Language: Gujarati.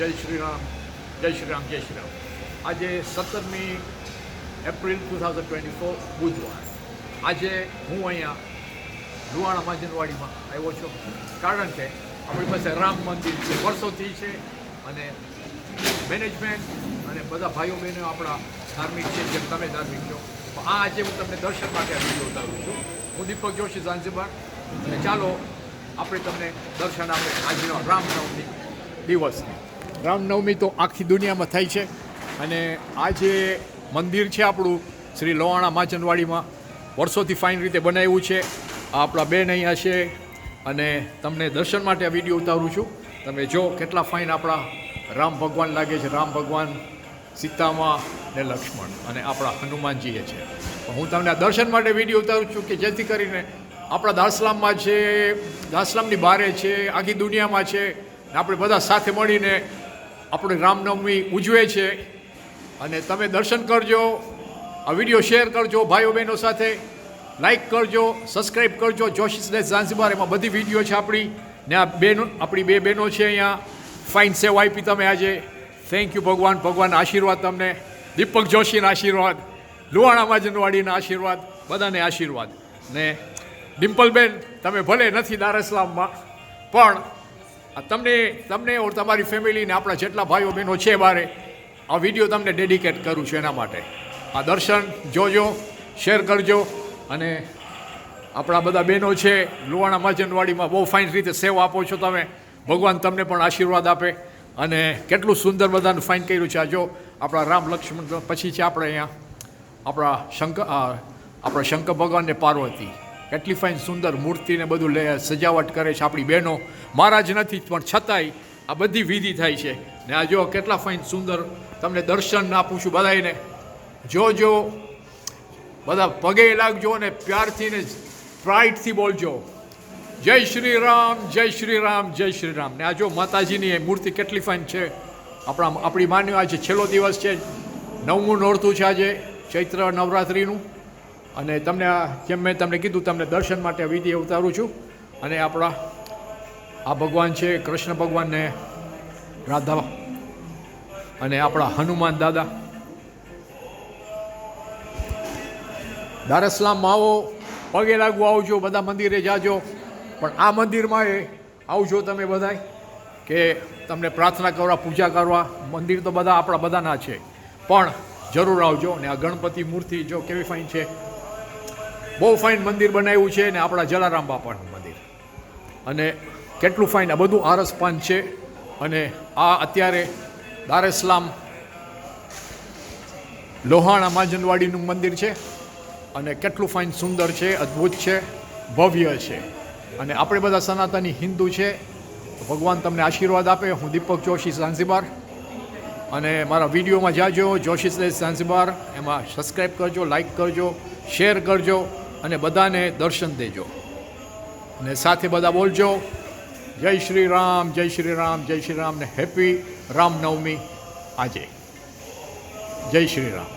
જય શ્રી રામ, જય શ્રી રામ, જય શ્રી રામ. આજે 17મી એપ્રિલ 2024 બુધવાર. આજે હું અહીંયા લુહાણા માજનવાડીમાં આવ્યો છું, કારણ કે આપણી પાસે રામ મંદિર છે, વર્ષોથી છે, અને મેનેજમેન્ટ અને બધા ભાઈઓ બહેનો આપણા ધાર્મિક છે, જેમ તમે ધાર્મિક છો. આજે હું તમને દર્શન માટે આ વિડીયો ઉતારું છું. હું દીપક જોશી, ઝાંઝીબાર. અને ચાલો આપણે તમને દર્શન આપે આજનો રામનવમી દિવસની. રામનવમી તો આખી દુનિયામાં થાય છે, અને આ જે મંદિર છે આપણું શ્રી લોહાણા માચનવાડીમાં વર્ષોથી ફાઇન રીતે બનાવ્યું છે. આ આપણા બેન અહીંયા છે, અને તમને દર્શન માટે આ વિડીયો ઉતારું છું. તમે જો કેટલા ફાઇન આપણા રામ ભગવાન લાગે છે. રામ ભગવાન, સીતામાં ને લક્ષ્મણ, અને આપણા હનુમાનજીએ છે. હું તમને આ દર્શન માટે વિડીયો ઉતારું છું કે જેથી કરીને આપણા દાસલામમાં છે, દાસલામની બહારે છે, આખી દુનિયામાં છે, ને આપણે બધા સાથે મળીને આપણે રામનવમી ઉજવે છે. અને તમે દર્શન કરજો, આ વિડીયો શેર કરજો ભાઈઓ બહેનો સાથે, લાઈક કરજો, સબસ્ક્રાઈબ કરજો. જોશી ઝાંઝીબાર એમાં બધી વિડીયો છે આપણી, ને આ બેનો, આપણી બે બહેનો છે અહીંયા. ફાઇન સેવ આપી તમે આજે. થેન્ક યુ ભગવાન. ભગવાન આશીર્વાદ તમને, દીપક જોશીના આશીર્વાદ, લુહાણા માજનવાડીના આશીર્વાદ, બધાને આશીર્વાદ. ને ડિમ્પલબેન, તમે ભલે નથી દારસલામમાં, પણ તમને ઓર તમારી ફેમિલીને આપણા જેટલા ભાઈઓ બહેનો છે બારે, આ વિડીયો તમને ડેડિકેટ કરું છું એના માટે. આ દર્શન જોજો, શેર કરજો, અને આપણા બધા બહેનો છે લુહાણા માજનવાડીમાં બહુ ફાઇન રીતે સેવા આપો છો તમે. ભગવાન તમને પણ આશીર્વાદ આપે. અને કેટલું સુંદર બધાનું ફાઇન કર્યું છે. આ જો આપણા રામ લક્ષ્મણ, પછી છે આપણે અહીંયા આપણા શંકર ભગવાન ને પાર્વતી. કેટલી ફાઇન સુંદર મૂર્તિને બધું સજાવટ કરે છે આપણી બહેનો. મહારાજ નથી પણ છતાંય આ બધી વિધિ થાય છે. ને આ જો કેટલા ફાઇન સુંદર તમને દર્શન આપું છું બધાને. જોજો, બધા પગે લાગજો અને પ્યારથી ને પ્રાઇડથી બોલજો જય શ્રી રામ, જય શ્રી રામ, જય શ્રી રામ. ને આ જો માતાજીની મૂર્તિ કેટલી ફાઇન છે. આપણી માન્યું આજે છેલ્લો દિવસ છે, 9મું નોરતું છે આજે ચૈત્ર નવરાત્રિનું. અને તમને જેમ મેં તમને કીધું, તમને દર્શન માટે વિધિ ઉતારું છું. અને આપણા આ ભગવાન છે કૃષ્ણ ભગવાન ને રાધા, અને આપણા હનુમાન દાદા. દારસલામમાં આવો, પગે લાગવું આવજો, બધા મંદિરે જાજો, પણ આ મંદિરમાં આવજો તમે બધાય, કે તમને પ્રાર્થના કરવા, પૂજા કરવા. મંદિર તો બધા આપણા બધાના છે, પણ જરૂર આવજો. ને આ ગણપતિ મૂર્તિ જો કેવી ફાઇન છે, બહુ ફાઇન મંદિર બનાવ્યું છે. ને આપણા જલારામ બાપાનું મંદિર, અને કેટલું ફાઇન. આ બધું આરસપાન છે. અને આ અત્યારે દારેસલામ લોહાણા માજનવાડીનું મંદિર છે, અને કેટલું ફાઇન સુંદર છે, અદ્ભુત છે, ભવ્ય છે. અને આપણે બધા સનાતની હિન્દુ છે. ભગવાન તમને આશીર્વાદ આપે. હું દીપક જોશી, ઝાંઝીબાર. અને મારા વિડીયોમાં જાજો, જોશી ઝાંઝીબાર, એમાં સબસ્ક્રાઈબ કરજો, લાઈક કરજો, શેર કરજો, અને બધાને દર્શન દેજો. અને સાથે બધા બોલજો જય શ્રી રામ, જય શ્રી રામ, જય શ્રી રામ, ને હેપી રામનવમી આજે. જય શ્રી રામ.